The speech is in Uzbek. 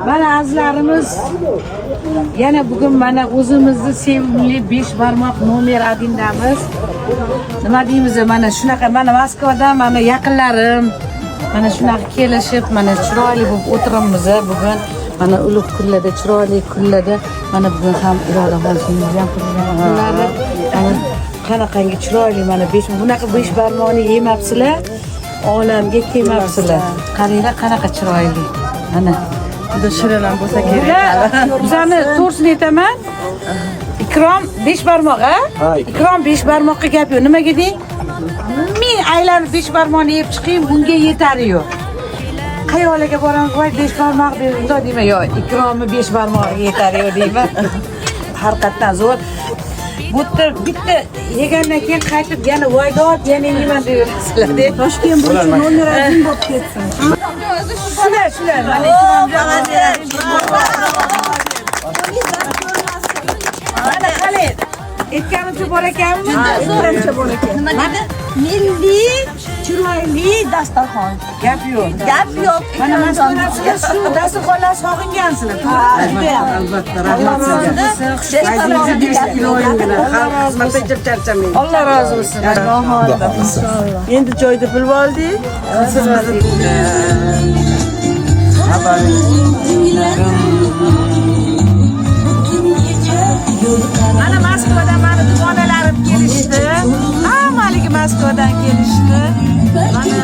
Mana azizlarimiz yana bugun mana o'zimizni sevimli 5 barmoq nomer 1damiz. Nima deymiz? Mana shunaqa mana Moskvadan mana yaqinlarim mana shunaqa kelishib mana chiroyli bo'lib o'tiramiz bugun. Mana ulug' kunlarda, chiroyli kunlarda mana bugun ham Irodaxon singlim ham kunlari. Mana qanaqangi chiroyli mana 5 bunaqa 5 barmoqni yemabsizlar. Olamga kelmabsizlar. Qaranglar qanaqa chiroyli. Mana juda shirin ham bo'lsa kerak. Bizani to'g'risini aytaman. Ikrom 5 barmoq, a? Ikrom 5 barmoqqa gap yo'q. Nimaga deng? Men aylanib 5 barmoqni yeb chiqayim, bunga yetari yo'q. Qayolaga boramiz, voy 5 barmoq bering, deyman, yo'q, Ikromni 5 barmog'iga yetari yo'q deyman. Haqiqatan zo'r. Bu bitta yegandan keyin qaytib yana voydot yana yeyman deyapsizlar-da. Toshkent bo'yicha nomer 1 bo'lib ketsin. Shular. Mana qalay. Aytganimcha bor ekanmi? Aytganimcha bor ekan. Nima dedi? Milliy, chiroyli dasturxon. Gap yo'q. Gap yo'q. Mana mas'uliyatga shu dasturxonlar sog'ingansizlar. Albatta, rahmat sizga. Alloh rozi bo'lsin. Inshaalloh. Endi joyda bilib oldik. Mana Moskvadan mana dugonalarim kelishdi. Hammaligi Moskvadan kelishdi. Mana